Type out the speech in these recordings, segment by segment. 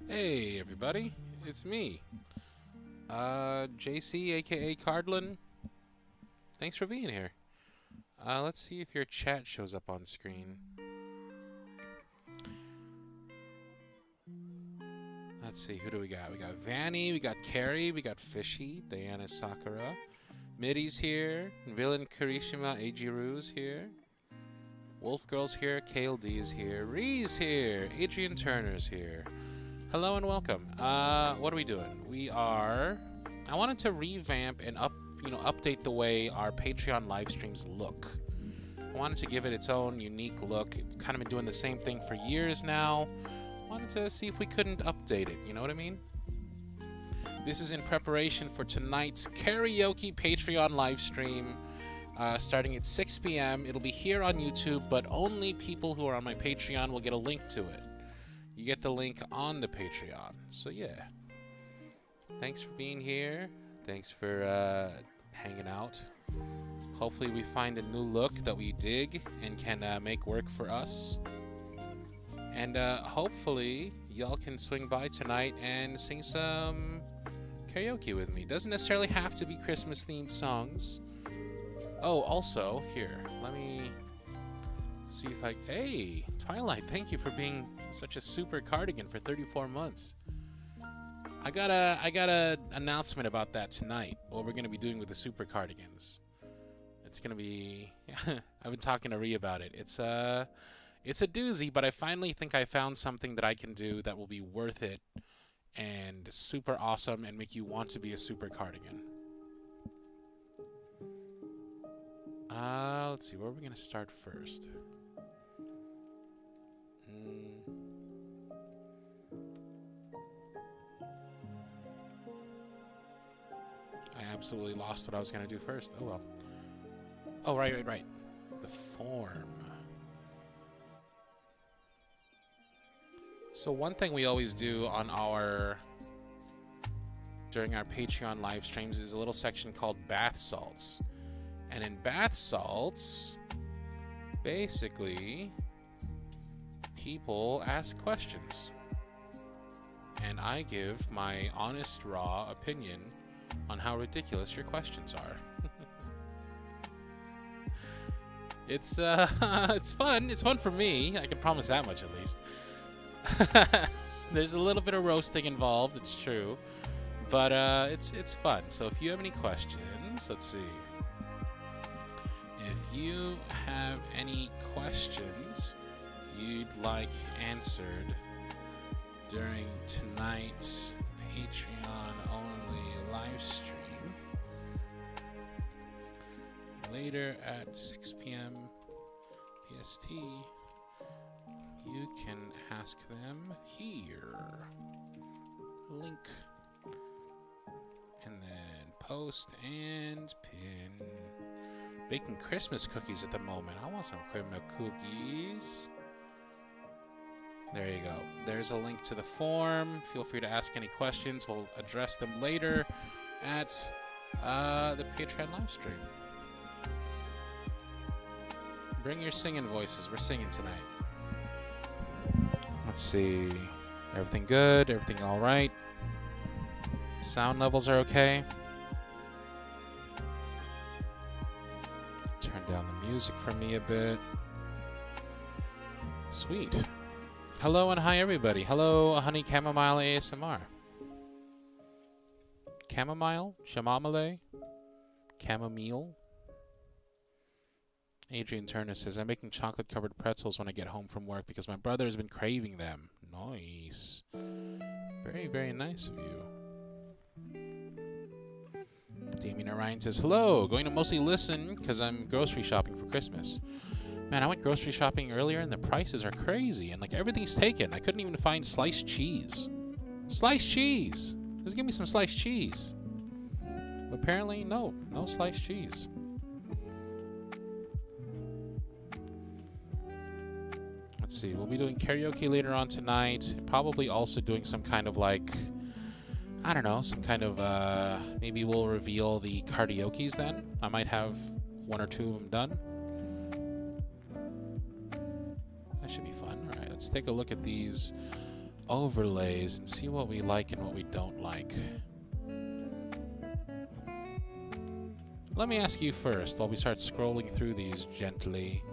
Hey everybody, it's me, JC aka Cardlin. Thanks for being here. Let's see if your chat shows up on screen. Let's see, who do we got? We got Vanny, we got Carrie, we got Fishy, Diana Sakura, Midi's here, Villain Karishima Eijiru's here, Wolf Girl's here, Kale D is here, Ree's here, Adrian Turner's here. Hello and welcome. What are we doing? I wanted to revamp and update the way our Patreon live streams look. I wanted to give it its own unique look. It's kind of been doing the same thing for years now. Wanted to see if we couldn't update it, you know what I mean? This is in preparation for tonight's karaoke Patreon live stream, starting at 6 p.m. It'll be here on YouTube, but only people who are on my Patreon will get a link to it. You get the link on the Patreon. So yeah, thanks for being here. Thanks for hanging out. Hopefully we find a new look that we dig and can make work for us. And hopefully y'all can swing by tonight and sing some karaoke with me. Doesn't necessarily have to be Christmas themed songs. Oh, also, here, let me see if hey, Twilight, thank you for being such a super cardigan for 34 months. I got a announcement about that tonight. What we're gonna be doing with the super cardigans. It's gonna be I've been talking to Ree about it. It's a doozy, but I finally think I found something that I can do that will be worth it and super awesome and make you want to be a super cardigan. Let's see, where are we gonna start first? I absolutely lost what I was going to do first. Oh well. Oh, right. The form. So one thing we always do on during our Patreon live streams is a little section called bath salts. And in bath salts, basically, people ask questions. And I give my honest, raw opinion on how ridiculous your questions are. It's fun. It's fun for me. I can promise that much at least. There's a little bit of roasting involved, it's true. But it's fun. So if you have any questions, let's see. If you have any questions you'd like answered during tonight's Patreon-only live stream later at 6 p.m. PST, you can ask them here. Link. And then post and pin. Baking Christmas cookies at the moment. I want some Christmas cookies. There you go. There's a link to the form. Feel free to ask any questions. We'll address them later at the Patreon live stream. Bring your singing voices. We're singing tonight. Let's see. Everything good? Everything all right? Sound levels are okay? Turn down the music for me a bit. Sweet. Hello and hi everybody. Hello, Honey Chamomile ASMR. Chamomile? Chamomile? Chamomile? Adrian Turner says, I'm making chocolate-covered pretzels when I get home from work because my brother has been craving them. Nice. Very, very nice of you. Damien Orion says, hello, going to mostly listen because I'm grocery shopping for Christmas. Man, I went grocery shopping earlier and the prices are crazy and like everything's taken. I couldn't even find sliced cheese. Sliced cheese! Just give me some sliced cheese. But apparently, no sliced cheese. Let's see, we'll be doing karaoke later on tonight. Probably also doing some kind of like, I don't know, some kind of, maybe we'll reveal the karaokes then. I might have one or two of them done. That should be fun. All right, let's take a look at these overlays and see what we like and what we don't like. Let me ask you first, while we start scrolling through these gently,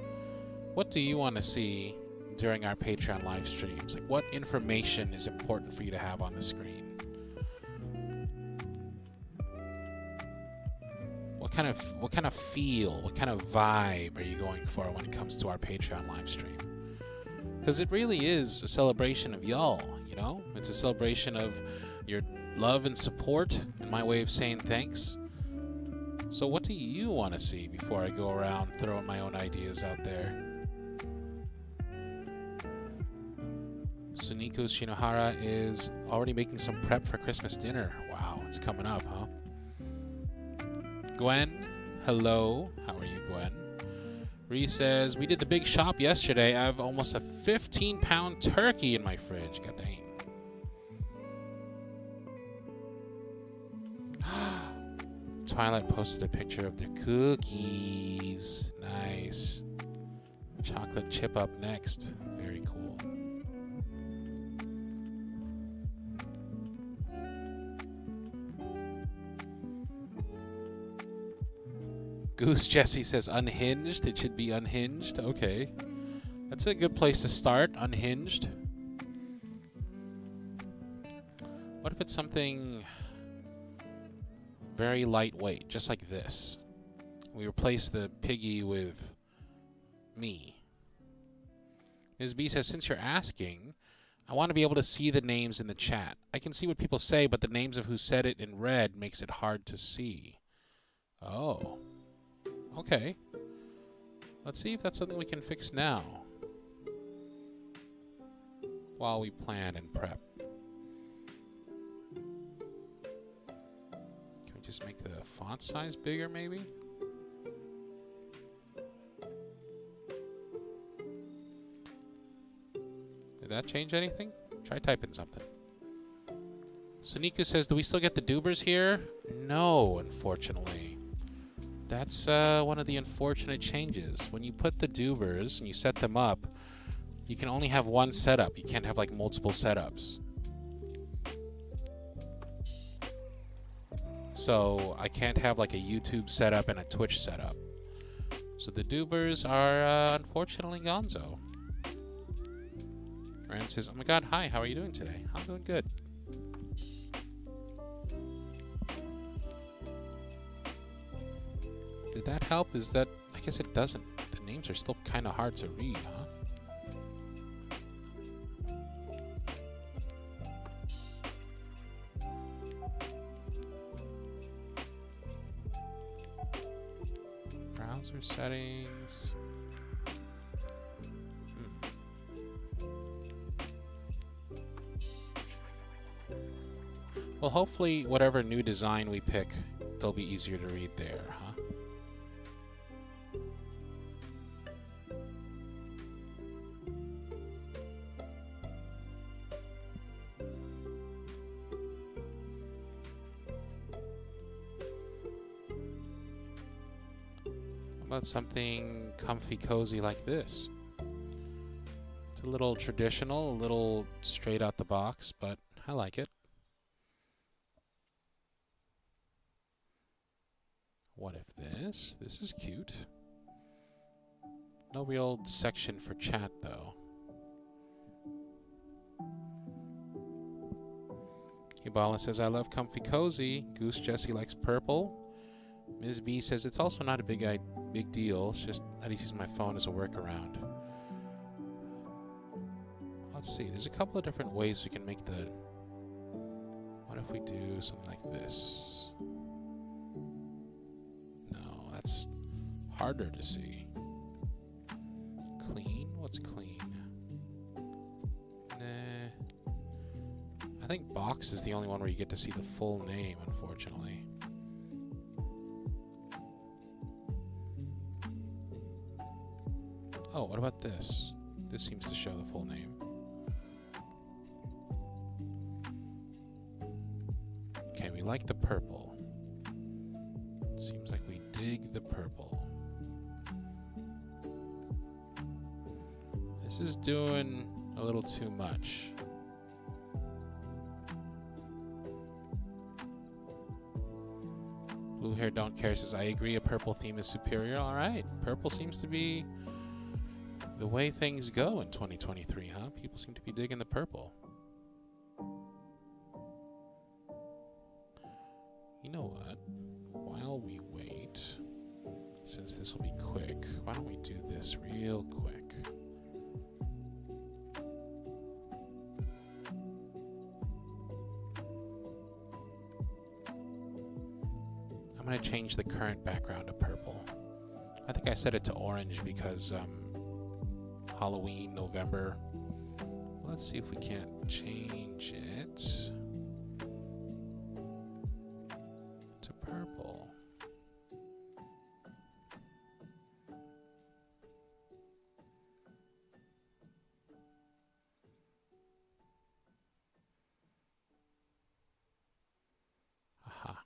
what do you want to see during our Patreon live streams? Like, what information is important for you to have on the screen? What kind of feel, what kind of vibe are you going for when it comes to our Patreon live stream? Because it really is a celebration of y'all, you know? It's a celebration of your love and support, and my way of saying thanks. So what do you want to see before I go around throwing my own ideas out there? Suniko Shinohara is already making some prep for Christmas dinner. Wow, it's coming up, huh? Gwen, hello. How are you, Gwen? Ree says, we did the big shop yesterday. I have almost a 15-pound turkey in my fridge. God dang. Twilight posted a picture of the cookies. Nice. Chocolate chip up next. Very cool. Goose Jesse says unhinged. It should be unhinged. Okay. That's a good place to start. Unhinged. What if it's something very lightweight, just like this? We replace the piggy with me. Ms. B says, since you're asking, I want to be able to see the names in the chat. I can see what people say, but the names of who said it in red makes it hard to see. Oh. Okay. Let's see if that's something we can fix now, while we plan and prep. Can we just make the font size bigger, maybe? Did that change anything? Try typing something. Suniku says, do we still get the dubers here? No, unfortunately. That's one of the unfortunate changes. When you put the dubers and you set them up, you can only have one setup. You can't have like multiple setups. So I can't have like a YouTube setup and a Twitch setup. So the dubers are unfortunately gonzo. Rand says, oh my god, hi, how are you doing today? I'm doing good. Did that help? Is that... I guess it doesn't. The names are still kind of hard to read, huh? Browser settings... Well, hopefully, whatever new design we pick, they'll be easier to read there, huh? How about something comfy, cozy like this? It's a little traditional, a little straight out the box, but I like it. What if this? This is cute. No real section for chat, though. Hibala says, I love comfy cozy. Goose Jessie likes purple. Ms. B says, it's also not a big deal. It's just I use my phone as a workaround. Let's see. There's a couple of different ways we can make the... What if we do something like this? No, that's harder to see. Clean? What's clean? Nah. I think box is the only one where you get to see the full name, unfortunately. Oh, what about this? This seems to show the full name. Okay, we like the purple. Seems like we dig the purple. This is doing a little too much. Blue Hair Don't Care says, I agree, a purple theme is superior. All right. Purple seems to be the way things go in 2023, huh? People seem to be digging the purple. You know what? While we wait, since this will be quick, why don't we do this real quick? I'm going to change the current background to purple. I think I set it to orange because Halloween, November. Let's see if we can't change it to purple. Aha.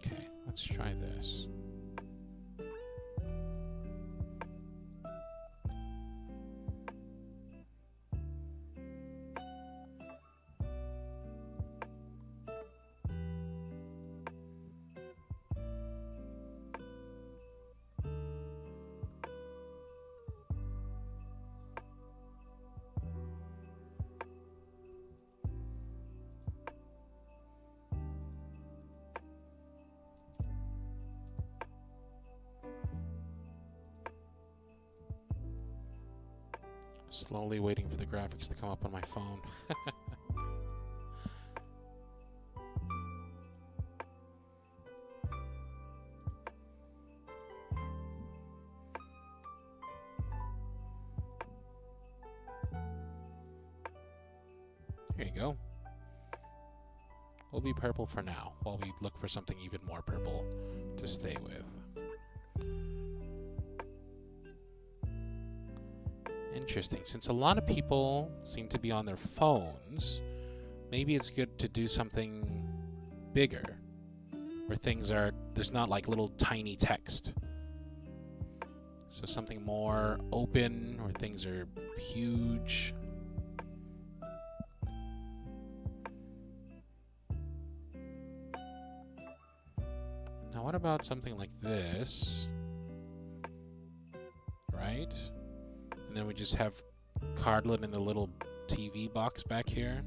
Okay, let's try this. Slowly waiting for the graphics to come up on my phone. There you go. We'll be purple for now, while we look for something even more purple to stay with. Interesting. Since a lot of people seem to be on their phones, maybe it's good to do something bigger, where there's not like little tiny text. So something more open, where things are huge. Now what about something like this? Right? And then we just have cardlet in the little TV box back here.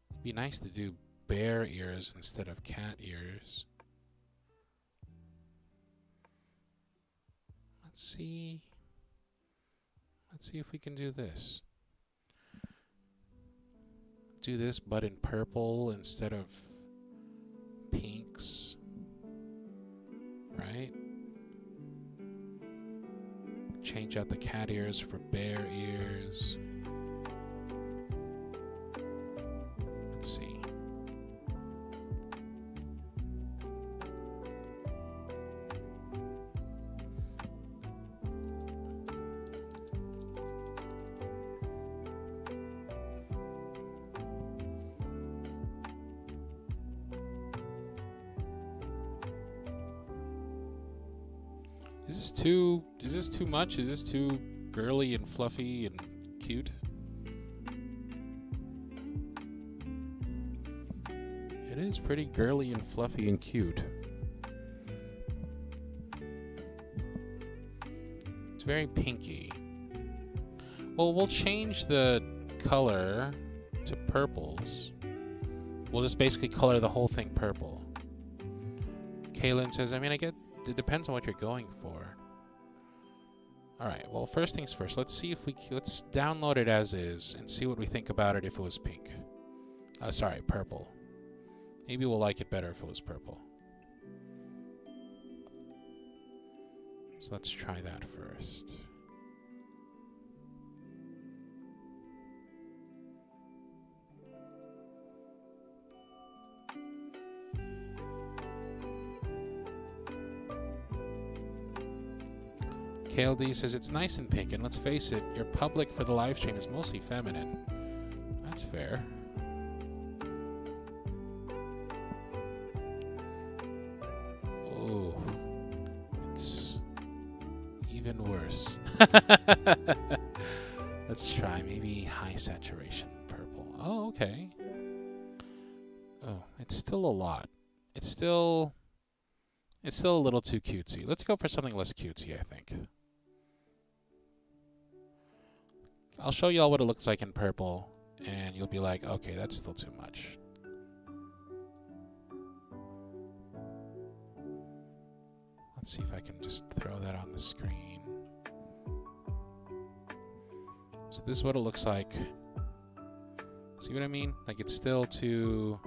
It'd be nice to do bear ears instead of cat ears. Let's see if we can do this. Do this, but in purple instead of pinks. Right? Change out the cat ears for bear ears. Let's see. Is this too much? Is this too girly and fluffy and cute? It is pretty girly and fluffy and cute. It's very pinky. Well, we'll change the color to purples. We'll just basically color the whole thing purple. Kaylin says, I mean, I get it depends on what you're going for. Alright, well, first things first. Let's see if let's download it as is and see what we think about it if it was pink. Sorry, purple. Maybe we'll like it better if it was purple. So let's try that first. KLD says it's nice and pink, and let's face it, your public for the live stream is mostly feminine. That's fair. Oh, it's even worse. Let's try maybe high saturation purple. Oh, okay. Oh, it's still a lot. It's still a little too cutesy. Let's go for something less cutesy, I think. I'll show you all what it looks like in purple, and you'll be like, okay, that's still too much. Let's see if I can just throw that on the screen. So this is what it looks like. See what I mean? Like, it's still too...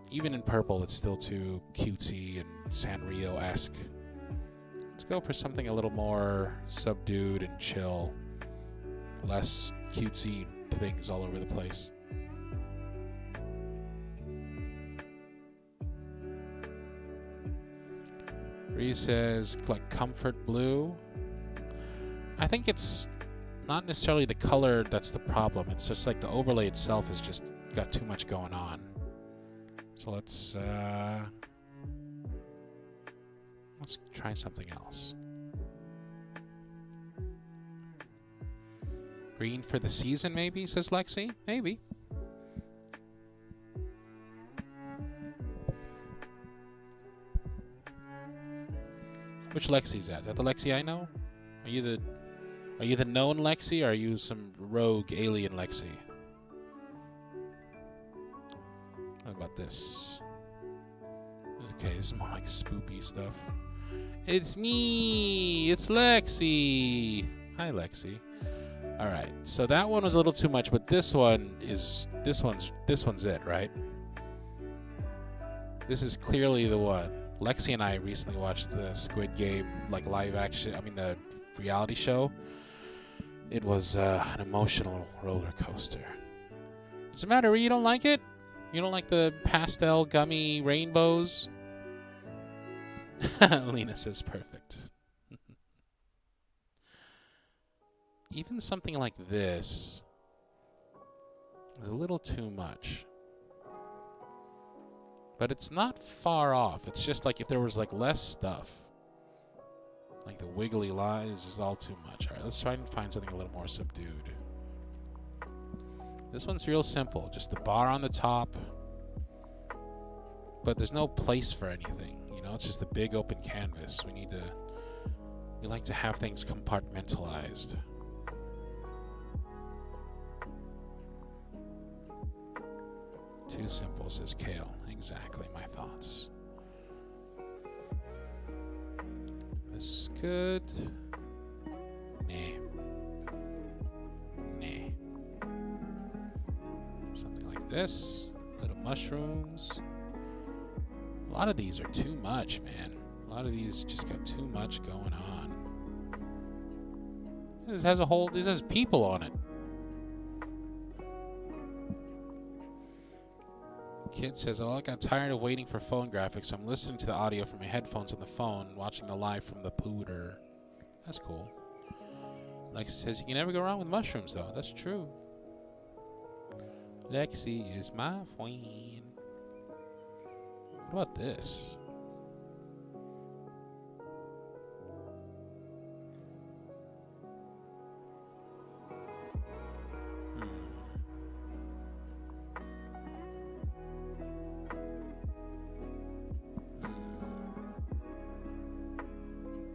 Even in purple, it's still too cutesy and Sanrio-esque. Let's go for something a little more subdued and chill. Less cutesy things all over the place. Ree says, like, comfort blue. I think it's not necessarily the color that's the problem. It's just like the overlay itself has just got too much going on. So let's try something else. Green for the season, maybe, says Lexi. Maybe. Which Lexi's that? Is that the Lexi I know? Are you the known Lexi, or are you some rogue alien Lexi? What about this? Okay, this is more like spoopy stuff. It's me! It's Lexi! Hi, Lexi. Alright, so that one was a little too much, but this one's it, right? This is clearly the one. Lexi and I recently watched the Squid Game, like, live action, the reality show. It was an emotional roller coaster. Does it matter, you don't like it? You don't like the pastel gummy rainbows? Lena says perfect. Even something like this is a little too much. But it's not far off. It's just like if there was like less stuff. Like the wiggly lines is all too much. Alright, let's try and find something a little more subdued. This one's real simple. Just the bar on the top. But there's no place for anything. You know, it's just a big open canvas. We like to have things compartmentalized. Too simple, says Kale. Exactly my thoughts. This is good. Nah. Something like this. Little mushrooms. A lot of these are too much, man. A lot of these just got too much going on. This has people on it. Kid says, oh, I got tired of waiting for phone graphics, so I'm listening to the audio from my headphones on the phone, watching the live from the pooter. That's cool. Lexi says, you can never go wrong with mushrooms, though. That's true. Lexi is my queen. What about this?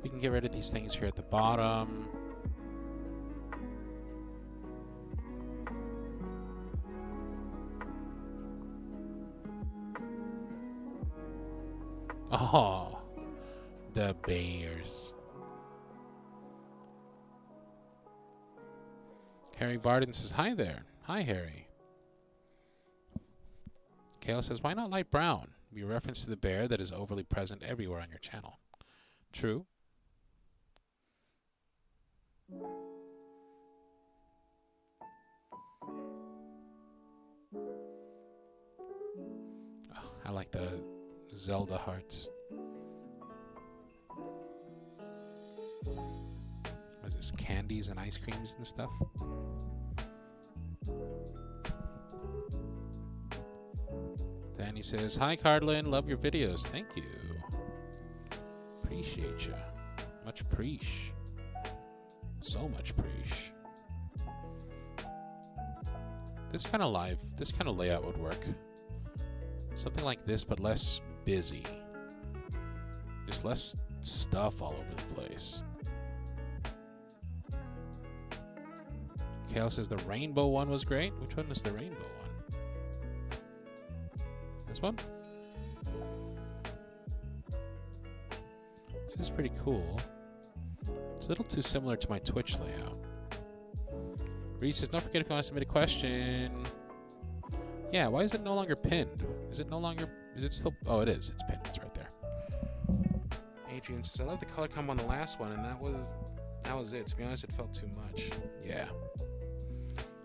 We can get rid of these things here at the bottom. Oh, the bears. Harry Varden says, hi there. Hi, Harry. Kayla says, why not light brown? Be a reference to the bear that is overly present everywhere on your channel. True. Oh, I like the Zelda hearts. is this, candies and ice creams and stuff. Danny says, "Hi, Cardlin. Love your videos. Thank you. Appreciate ya. Much preach. So much preach." This kind of layout would work. Something like this, but less busy. Just less stuff all over the place. Kale says the rainbow one was great. Which one is the rainbow one? This one? This is pretty cool. It's a little too similar to my Twitch layout. Reese says, "Don't forget if you want to submit a question." Yeah, why is it no longer pinned? Is it still? Oh, it is. It's pinned. It's right there. Adrian says, "I love the color combo on the last one, and that was it. To be honest, it felt too much." Yeah.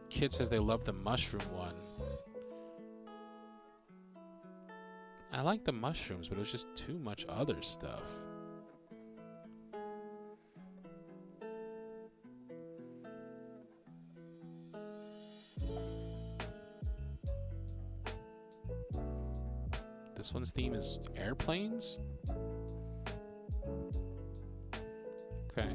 Kid says they love the mushroom one. I like the mushrooms, but it was just too much other stuff. This one's theme is airplanes? Okay.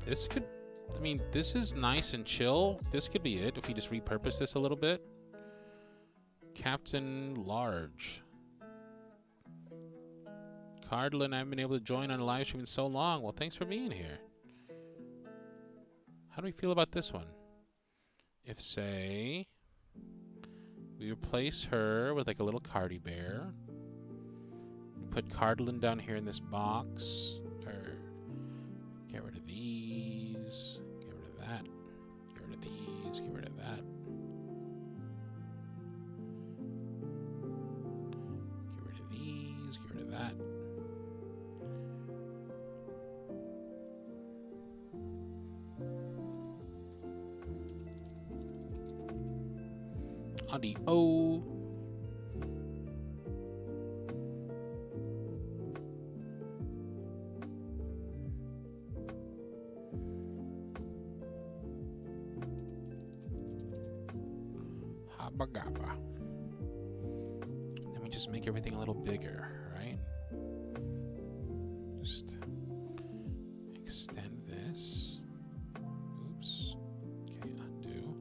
This could, I mean, this is nice and chill. This could be it if we just repurpose this a little bit. Captain Large. Cardlin, I haven't been able to join on a live stream in so long. Well, thanks for being here. How do we feel about this one? If, say, we replace her with like a little Cardi bear. We put Cardlin down here in this box. Or get rid of these. Get rid of that. Get rid of these. Get rid of that. Get rid of these. Get rid of that. Audio. Habba gabba. Then we just make everything a little bigger, right? Just extend this. Oops. Okay, undo.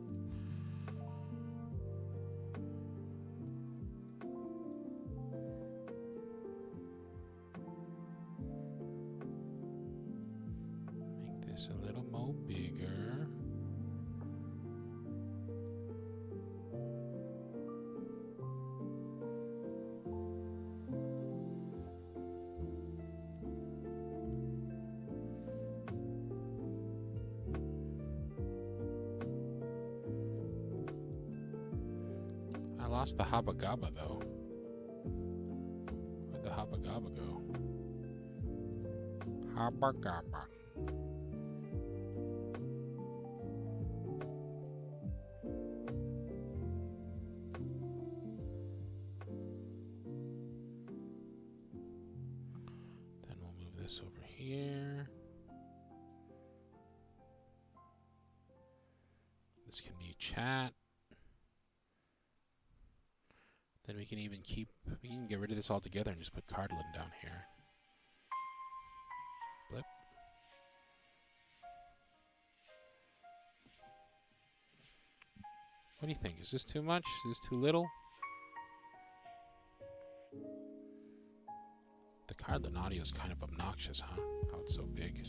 Make this a little more bigger. I lost the Habba Gabba though. Where'd the Habba Gabba go? Habba Gabba. Then we'll move this over here. This can be chat. Then we can even we can get rid of this altogether and just put Cardlin down here. Blip. What do you think? Is this too much? Is this too little? The Cardlin audio is kind of obnoxious, huh? How it's so big.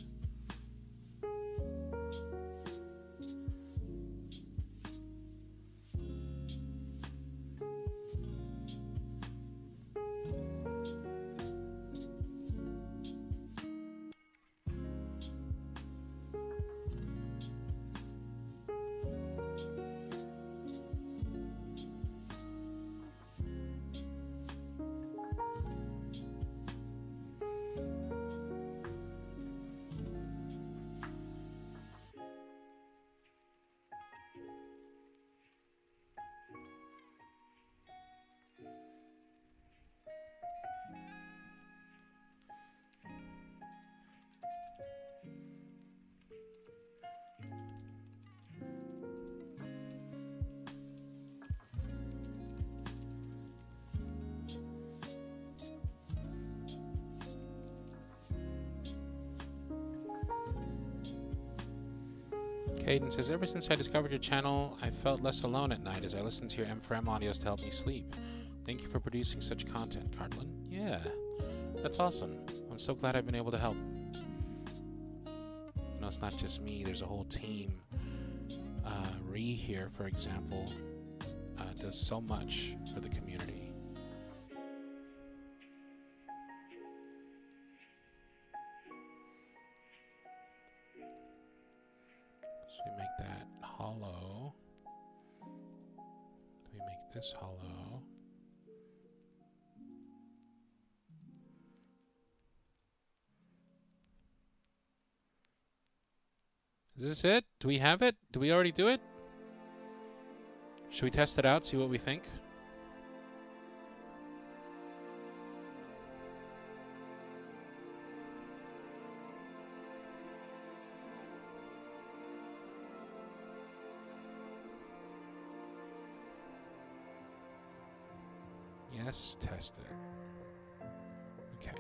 Hayden says, ever since I discovered your channel, I felt less alone at night as I listened to your M4M audios to help me sleep. Thank you for producing such content, Cardlin. Yeah, that's awesome. I'm so glad I've been able to help. You know, it's not just me, there's a whole team. Ree here, for example, does so much for the community. So we make that hollow. We make this hollow. Is this it? Do we have it? Do we already do it? Should we test it out, see what we think? Yes, test it. Okay.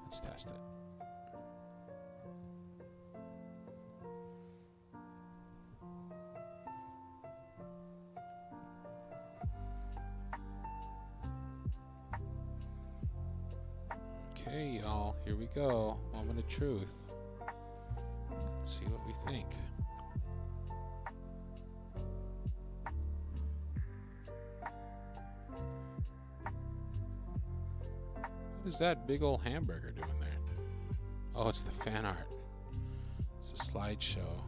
Let's test it. Okay, y'all, here we go. Moment of truth. Let's see what we think. What is that big old hamburger doing there? Oh, it's the fan art. It's a slideshow.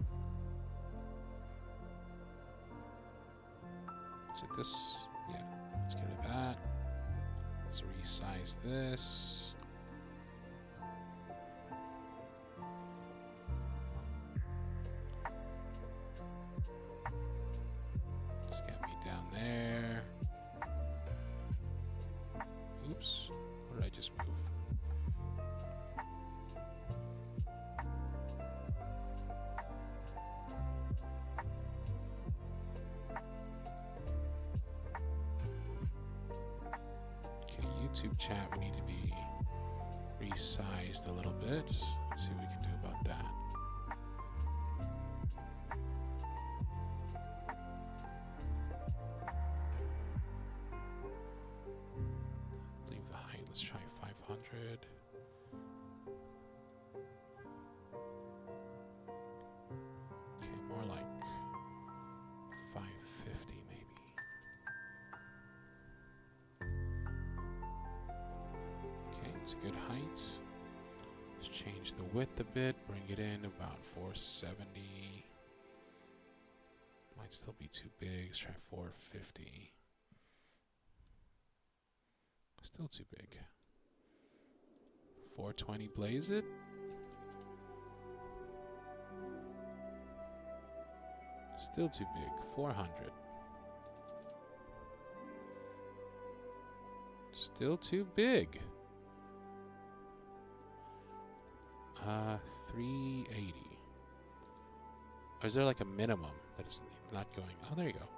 Is it this? Yeah, let's get rid of that. Let's resize this. Just get me down there. Oops. What did I just move? Okay, YouTube chat, we need to be resized a little bit. Let's see what we can do about that. Leave the height, let's try 500. Okay, more like 550 maybe. Okay, it's a good height. Let's change the width a bit, bring it in about 470. Might still be too big. Let's try 450. Still too big. 420, blaze it. Still too big. 400. Still too big. 380. Or is there like a minimum that it's not going? Oh, there you go.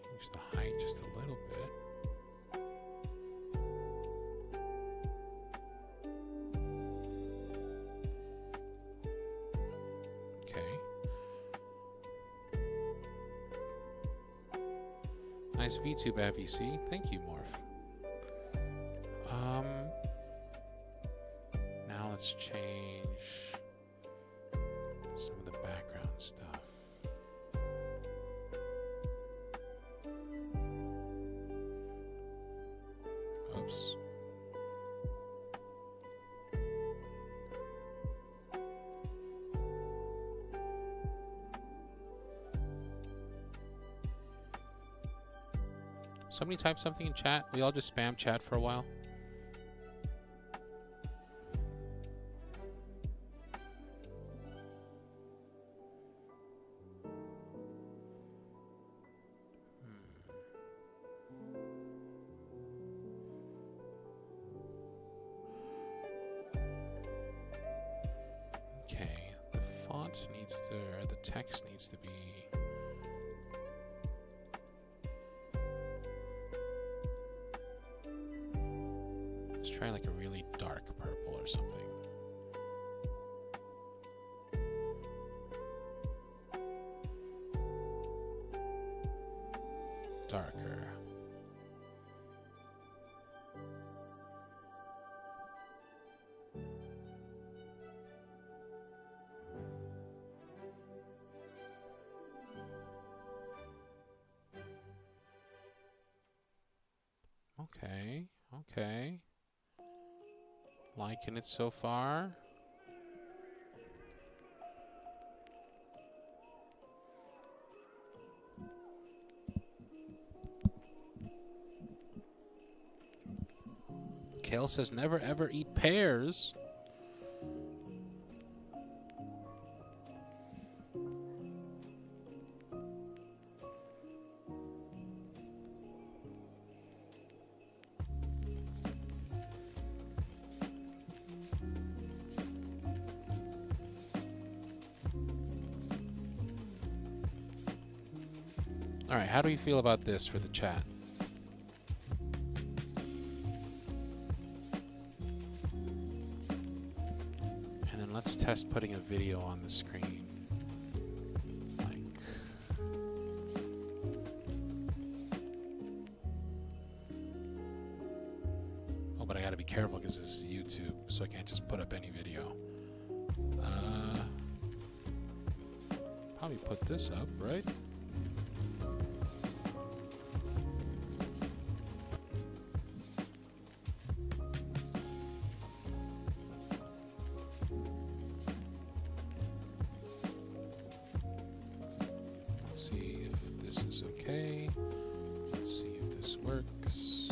Change the height just a little bit. Okay. Nice VTube FEC. Thank you, Morph. Now let's change some of the background stuff. Oops. Somebody type something in chat. We all just spam chat for a while. Okay, the font needs to, or the text needs to be Let's try like a really dark purple or something. Darker. Okay, okay. Liking it so far. Kale says never ever eat pears. All right, how do you feel about this for the chat? And then let's test putting a video on the screen. Oh, but I gotta be careful because this is YouTube, so I can't just put up any video. Probably put this up, right? Let's see if this is okay. Let's see if this works.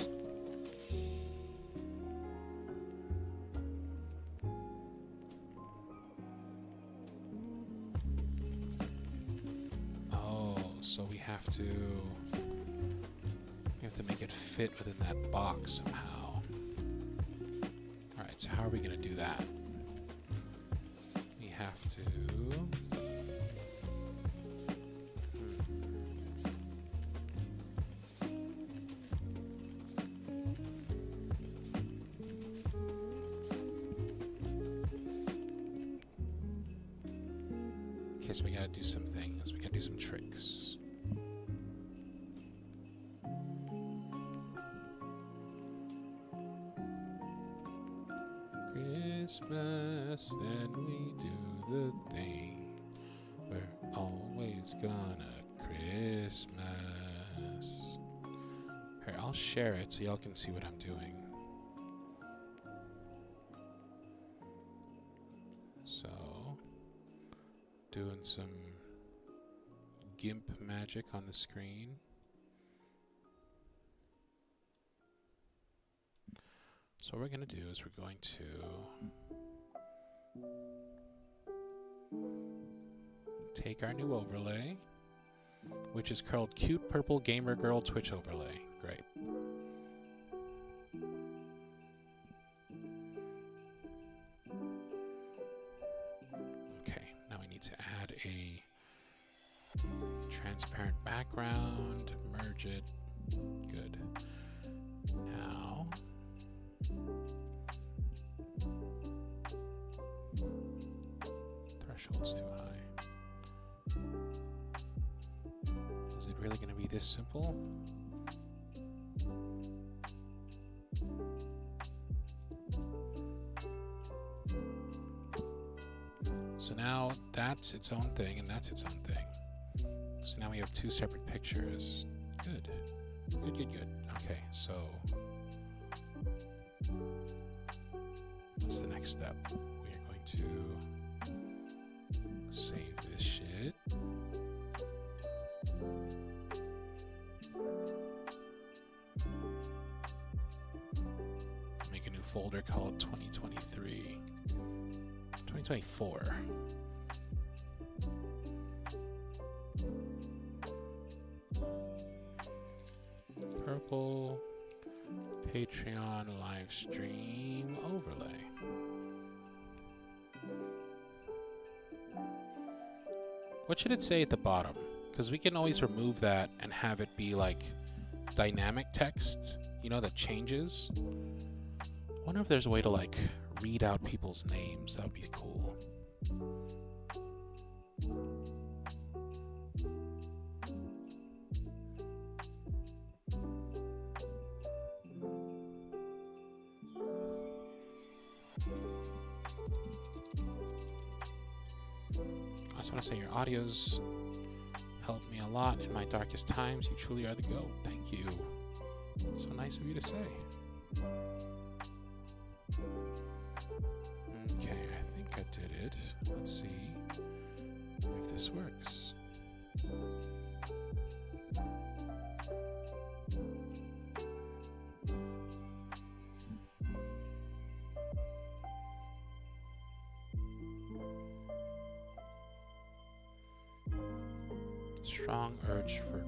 Oh, so we have to make it fit within that box somehow. All right, so how are we going to do that? We have to so we gotta do some things. We gotta do some tricks. Christmas, then we do the thing. We're always gonna Christmas. Here, I'll share it so y'all can see what I'm doing. So, doing some GIMP magic on the screen. So what we're going to do is we're going to take our new overlay, which is called Cute Purple Gamer Girl Twitch Overlay. Great. Okay, now we need to add a transparent background, merge it. Good. Now, threshold's too high. Is it really going to be this simple? So now that's its own thing and that's its own thing. So now we have two separate pictures. Good. Good, good, good. Okay, so what's the next step? We are going to save this shit. Make a new folder called 2023. 2024. Purple Patreon live stream overlay. What should it say at the bottom? Because we can always remove that and have it be like dynamic text, you know, that changes. Wonder if there's a way to like read out people's names. That would be cool. I just want to say your audios helped me a lot in my darkest times. You truly are the GOAT. Thank you. So nice of you to say. Okay, I think I did it. Let's see if this works. Strong urge for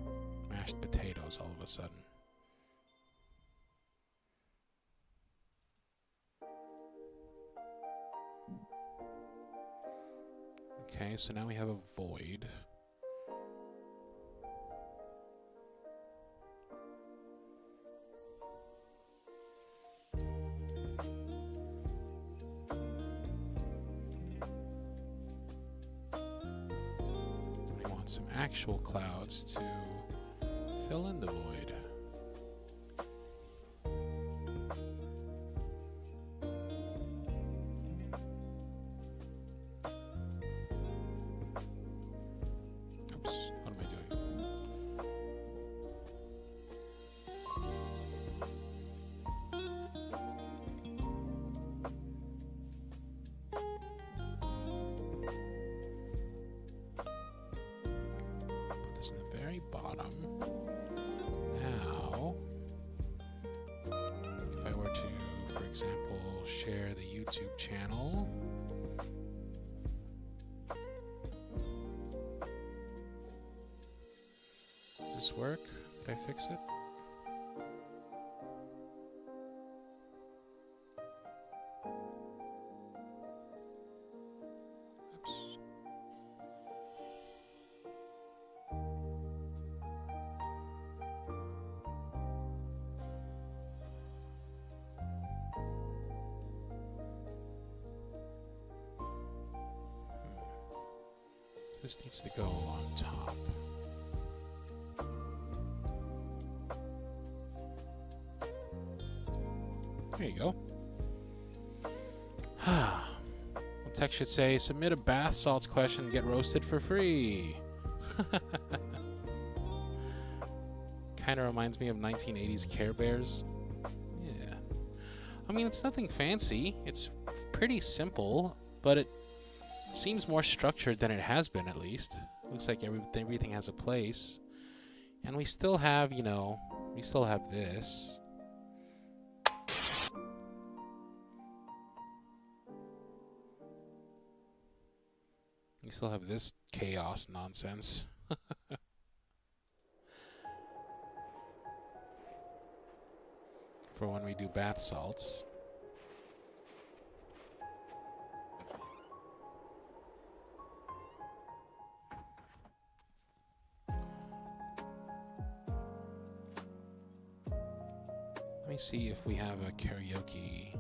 mashed potatoes all of a sudden. Okay, so now we have a void. We want some actual clouds to fill in the void. Bottom. Now, if I were to, for example, share the YouTube channel, does this work? Did I fix it? This needs to go on top. There you go. Well, text should say, submit a bath salts question and get roasted for free. Kind of reminds me of 1980s Care Bears. Yeah. I mean, it's nothing fancy. It's pretty simple, but it seems more structured than it has been, at least. Looks like everything has a place. And we still have, you know, we still have this. We still have this chaos nonsense. For when we do bath salts. Let me see if we have a karaoke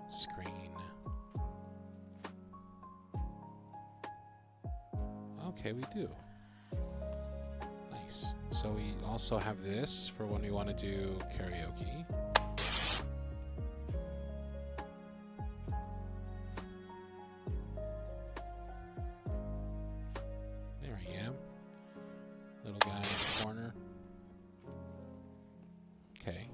screen. Okay, we do. Nice. So we also have this for when we want to do karaoke. There I am. Little guy in the corner. Okay.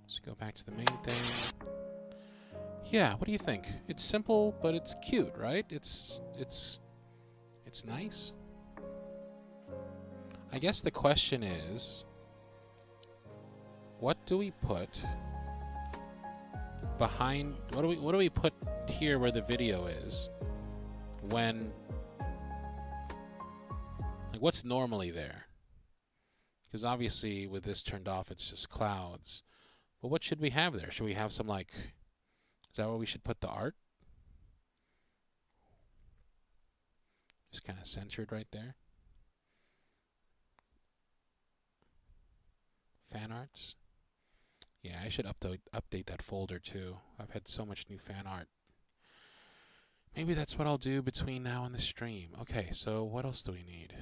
Let's go back to the main thing. Yeah, what do you think? It's simple, but it's cute, right? It's nice. I guess the question is, what do we put behind? What do we put here where the video is? When, like, what's normally there? Because obviously, with this turned off, it's just clouds. But what should we have there? Should we have some, like, is that where we should put the art? Just kind of centered right there. Fan arts. Yeah, I should update that folder too. I've had so much new fan art. Maybe that's what I'll do between now and the stream. Okay, so what else do we need?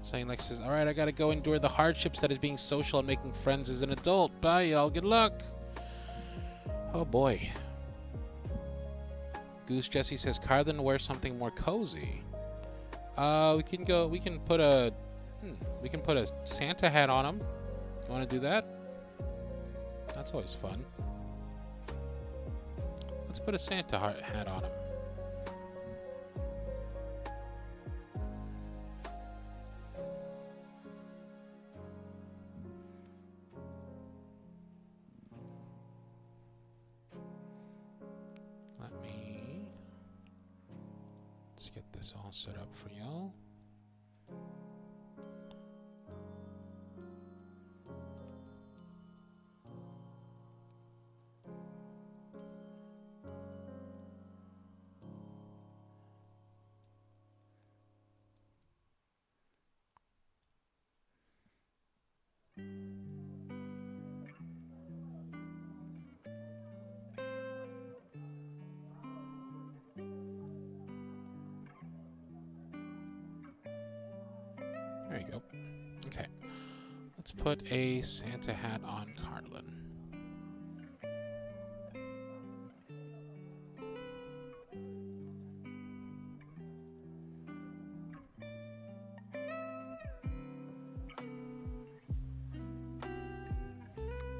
Saying Lex says, all right, I gotta go endure the hardships that is being social and making friends as an adult. Bye, y'all. Good luck. Oh boy. Goose Jesse says, Carlin, wear something more cozy. We can put a Santa hat on him. You want to do that? That's always fun. Let's put a Santa hat on him. Let's get this all set up for y'all. There you go. Okay. Let's put a Santa hat on Carlin.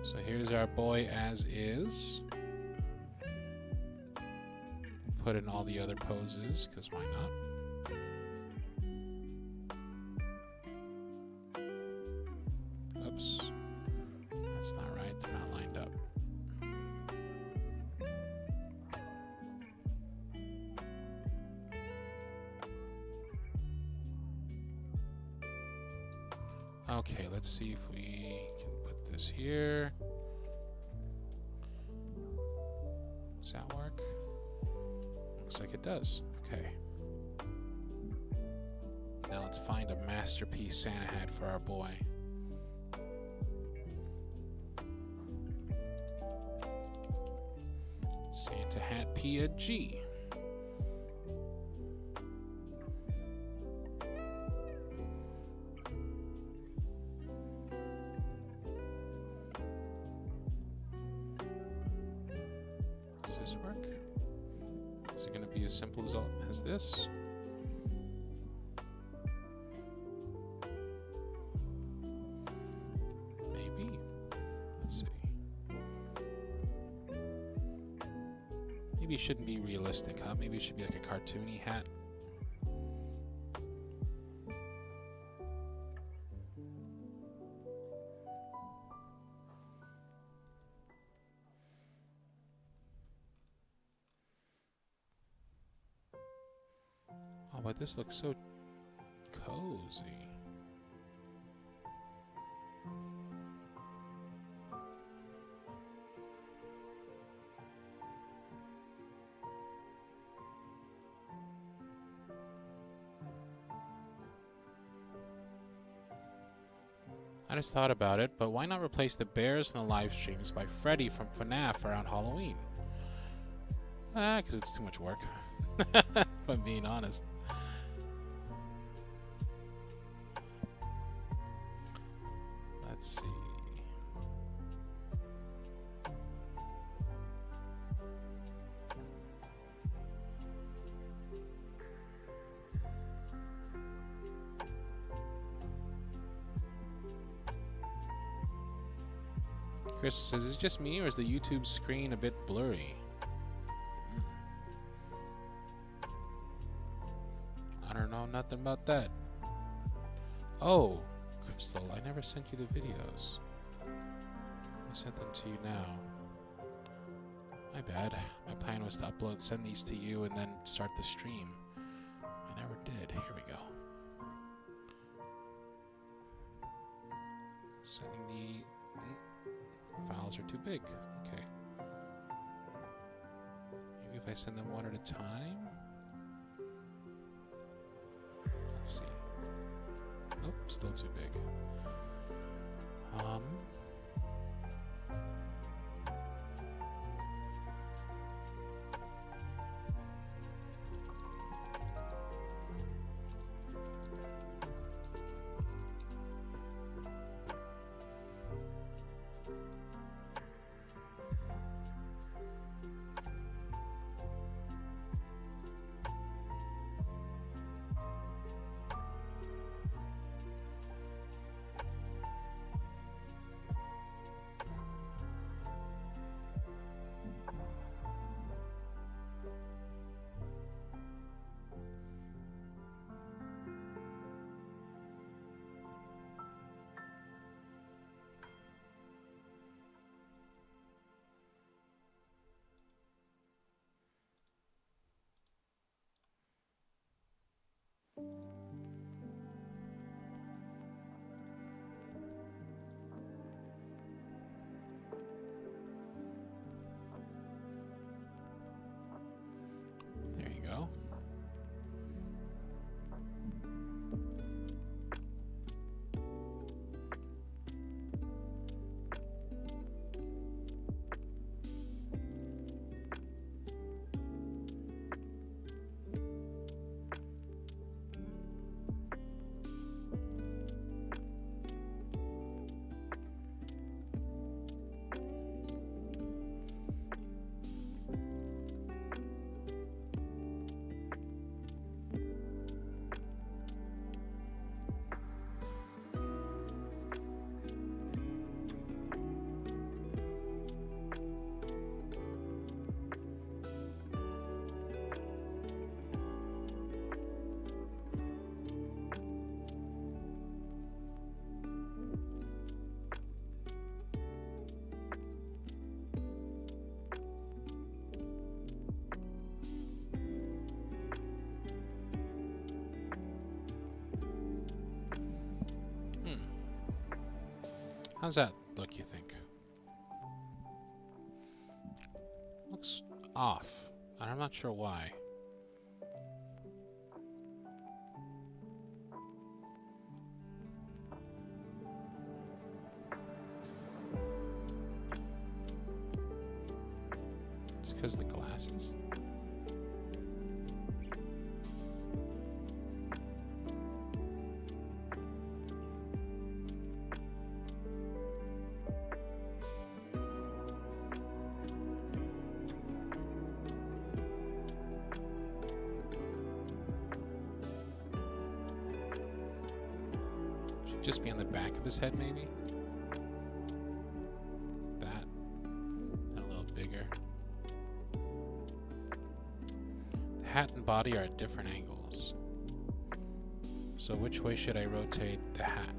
So here's our boy as is. Put in all the other poses, because why not? Oops. That's not right. They're not lined up. Okay, let's see if we can put this here. Does that work? Looks like it does. Okay. Now let's find a masterpiece Santa hat for our boy. Santa hat Pia G. Does this work? Is it going to be as simple as this? Maybe. Let's see. Maybe it shouldn't be realistic, huh? Maybe it should be like a cartoony hat. Oh, but this looks so cozy. I just thought about it, but why not replace the bears in the live streams by Freddy from FNAF around Halloween? Because it's too much work, if I'm being honest. Let's see. Chris says, is it just me or is the YouTube screen a bit blurry? I don't know nothing about that. Oh, Crystal, I never sent you the videos. I sent them to you now. My bad. My plan was to send these to you and then start the stream. I never did. Here we go. Setting the files are too big. Okay. Maybe if I send them one at a time? Let's see. Oh, still too big. There you go. How's that look, you think? Looks off, and I'm not sure why. Just because the glasses? Just be on the back of his head, maybe? That. And a little bigger. The hat and body are at different angles. So which way should I rotate the hat?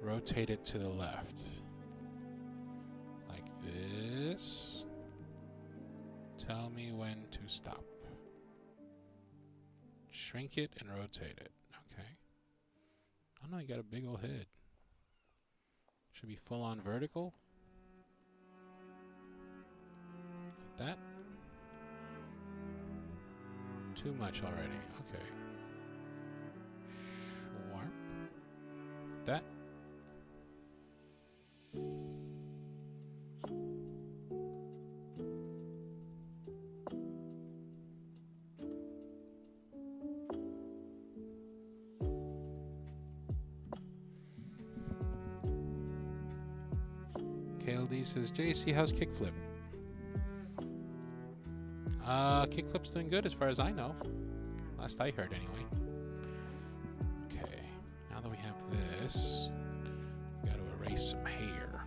Rotate it to the left. Like this. Tell me when to stop. Shrink it and rotate it. Okay. Oh no, you got a big old head. Should be full on vertical. Like that. Too much already. Okay. Sharp. That. KLD says, JC, how's kickflip? Kickflip's doing good as far as I know. Last I heard, anyway. Okay, now that we have this, we gotta erase some hair.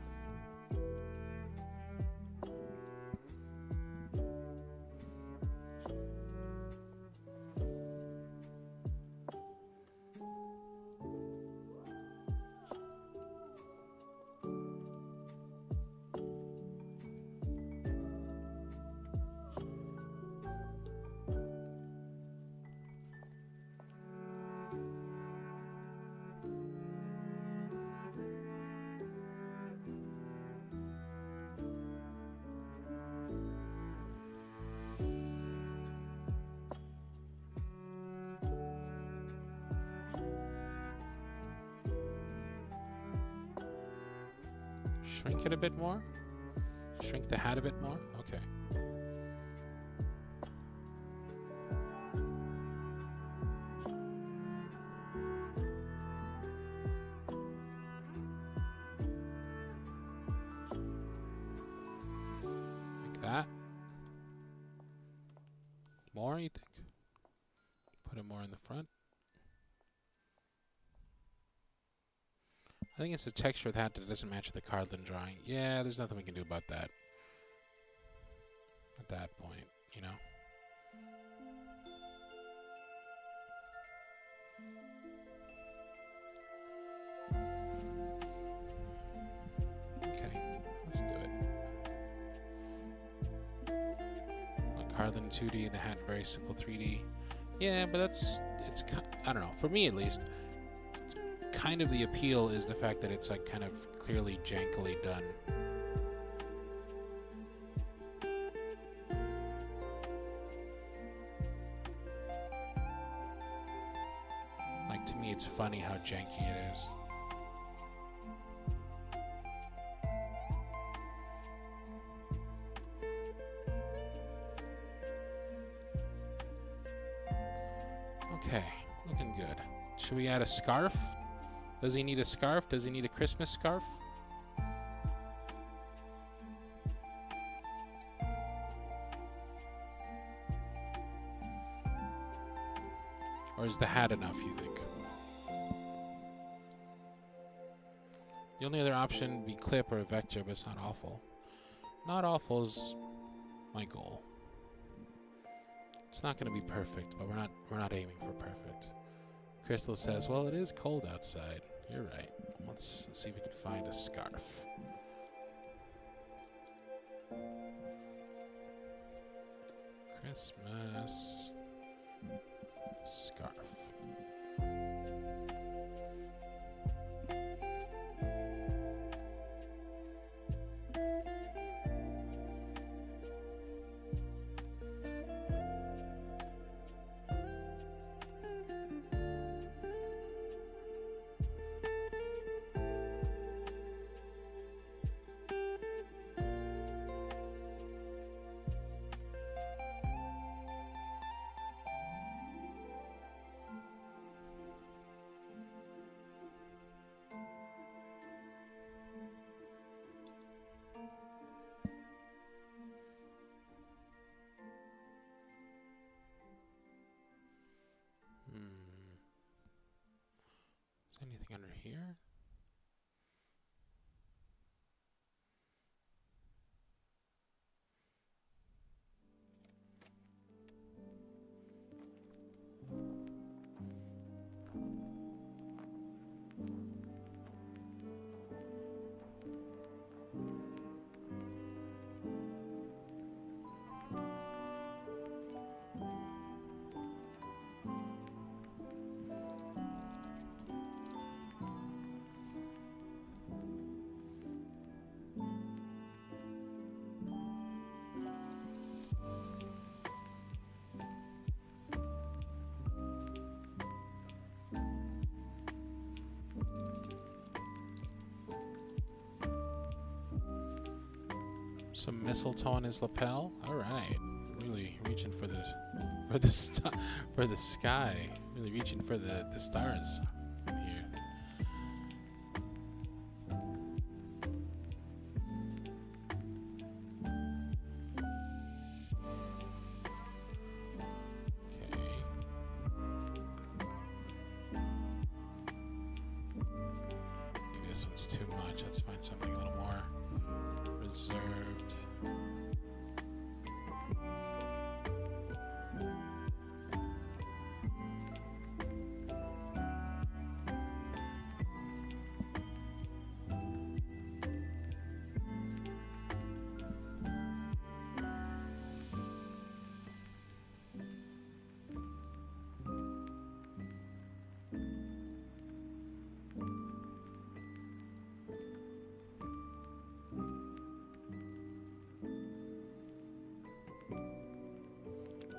Shrink it a bit more? Shrink the hat a bit more? Okay. Like that. More, you think? Put it more in the front. I think it's the texture of the hat that doesn't match the cardland drawing. Yeah, there's nothing we can do about that. At that point, you know? Okay, let's do it. Cardland 2D and the hat very simple 3D. Yeah, but it's I don't know. For me at least, it's kind of the appeal is the fact that it's like kind of clearly jankily done. Like to me, it's funny how janky it is. Okay, looking good. Should we add a scarf? Does he need a scarf? Does he need a Christmas scarf? Or is the hat enough, you think? The only other option would be clip or a vector, but it's not awful. Not awful is my goal. It's not going to be perfect, but we're not aiming for perfect. Crystal says, "Well, it is cold outside." You're right. Let's see if we can find a scarf. Christmas scarf. Is anything under here? Some mistletoe on his lapel. All right, really reaching for this, for the sky. Really reaching for the stars in here. Okay. Maybe this one's too much. Let's find something a little more reserved.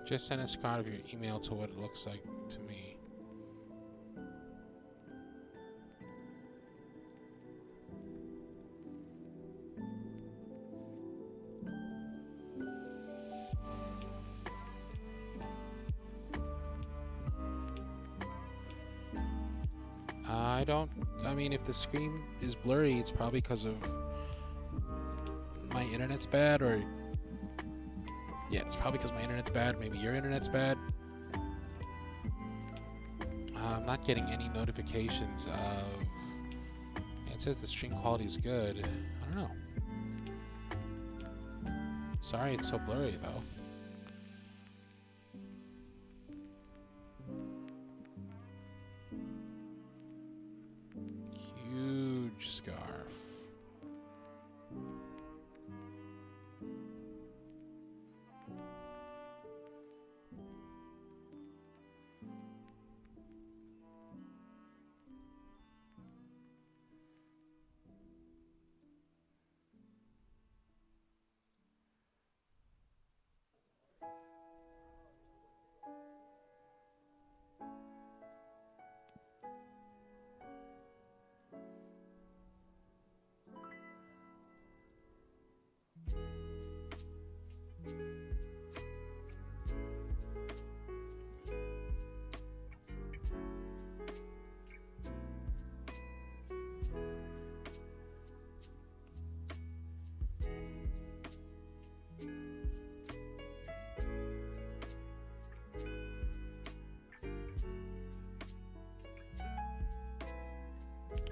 Just send a screenshot of your email to what it looks like to me. I mean, if the screen is blurry, it's probably because of my internet's bad, or yeah, it's probably because my internet's bad. Maybe your internet's bad. I'm not getting any notifications of. Yeah, it says the stream quality is good. I don't know. Sorry, it's so blurry though. Huge scarf.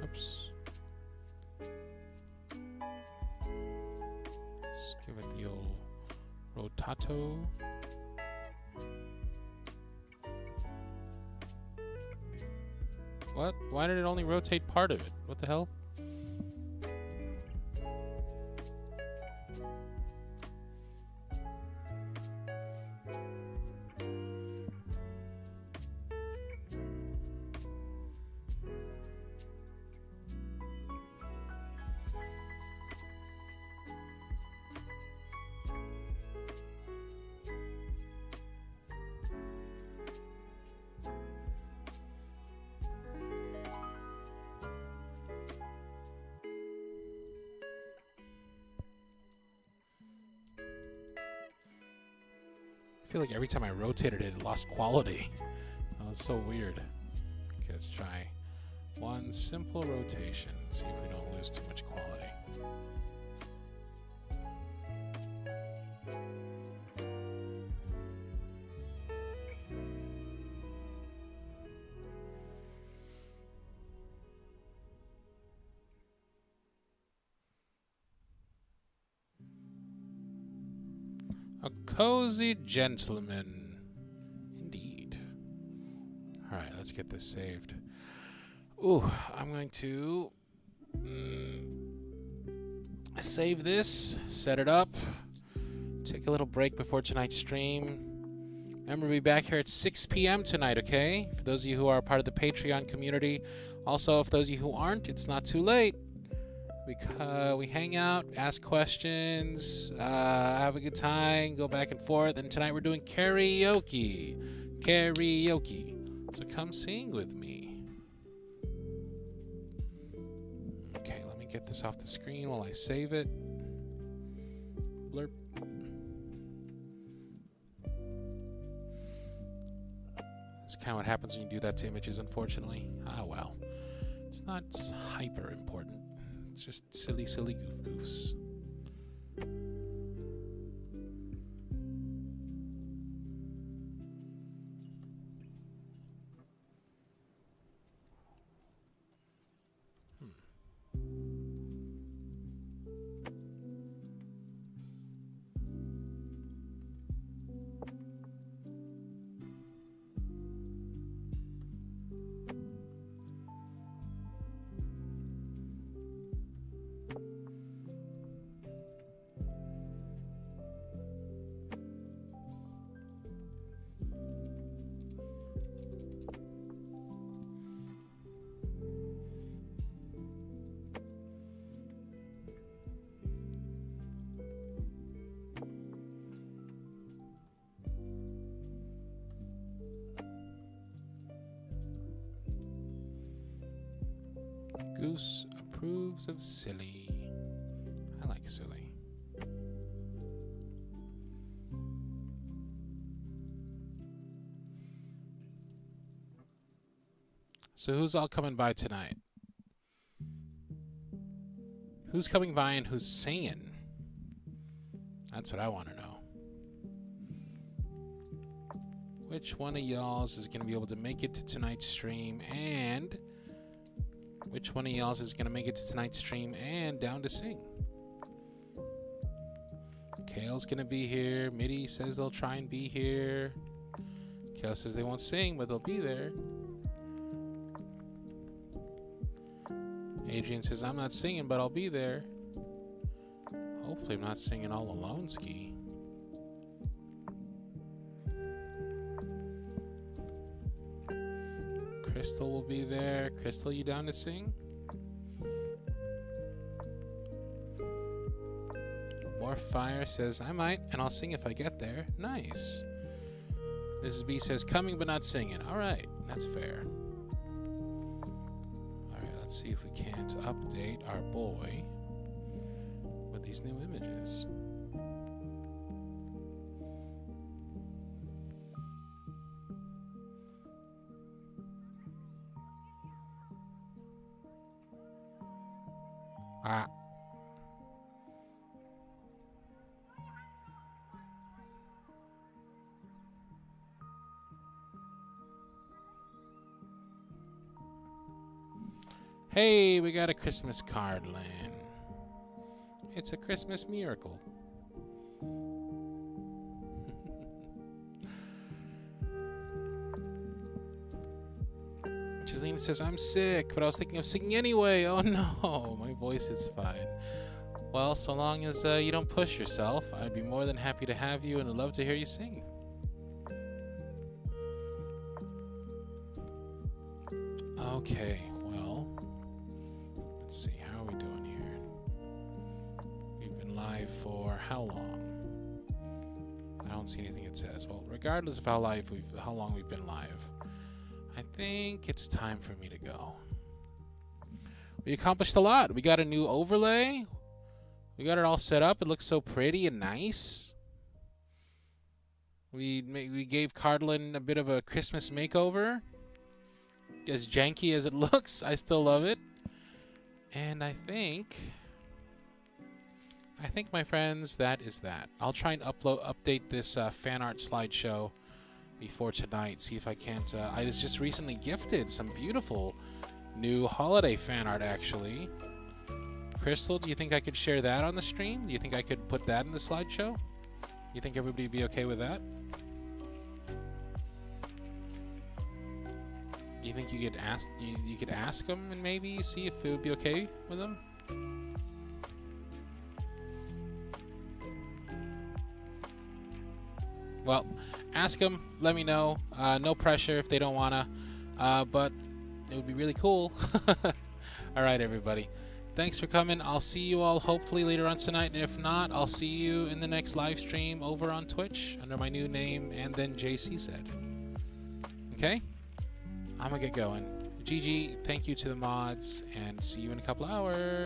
Oops. Let's give it the old rotato. What? Why did it only rotate part of it? What the hell? I feel like every time I rotated it, it lost quality. That was so weird. Okay, let's try one simple rotation. See if we don't lose too much quality. A cozy gentleman. Indeed. Alright, let's get this saved. Ooh, I'm going to save this, set it up, take a little break before tonight's stream. Remember to be back here at 6 p.m. tonight, okay? For those of you who are part of the Patreon community. Also, for those of you who aren't, it's not too late. We hang out, ask questions, have a good time, go back and forth. And tonight we're doing karaoke. Karaoke. So come sing with me. Okay, let me get this off the screen while I save it. Blurp. That's kind of what happens when you do that to images, unfortunately. Ah, well. It's not hyper important. It's just silly goofs. Goose approves of silly. I like silly. So who's all coming by tonight? Who's coming by and who's singing? That's what I want to know. Which one of y'all's is going to be able to make it to tonight's stream, and which one of y'all's is going to make it to tonight's stream and down to sing? Kale's going to be here. Mitty says they'll try and be here. Kale says they won't sing, but they'll be there. Adrian says, I'm not singing, but I'll be there. Hopefully I'm not singing all alone, Ski. Crystal will be there. Crystal, you down to sing? More Fire says, I might, and I'll sing if I get there. Nice. Mrs. B says, coming but not singing. All right, that's fair. Let's see if we can't update our boy with these new images. Ah. Hey, we got a Christmas card, Lynn. It's a Christmas miracle. Giselina says, I'm sick, but I was thinking of singing anyway. Oh no, my voice is fine. Well, so long as you don't push yourself, I'd be more than happy to have you and I'd love to hear you sing. Okay, well, let's see, how are we doing here? We've been live for how long? I don't see anything it says. Well, regardless of how long we've been live, I think it's time for me to go. We accomplished a lot. We got a new overlay. We got it all set up. It looks so pretty and nice. We gave Cardlin a bit of a Christmas makeover. As janky as it looks, I still love it. And I think, my friends, that is that. I'll try and update this fan art slideshow before tonight. See if I can't. I was just recently gifted some beautiful new holiday fan art, actually. Crystal, do you think I could share that on the stream? Do you think I could put that in the slideshow? You think everybody would be okay with that? Do you think you could ask them and maybe see if it would be okay with them? Well, ask them. Let me know. No pressure if they don't wanna, but it would be really cool. All right, everybody. Thanks for coming. I'll see you all hopefully later on tonight, and if not, I'll see you in the next live stream over on Twitch under my new name, and then JC said. Okay? I'm gonna get going. GG, thank you to the mods, and see you in a couple hours.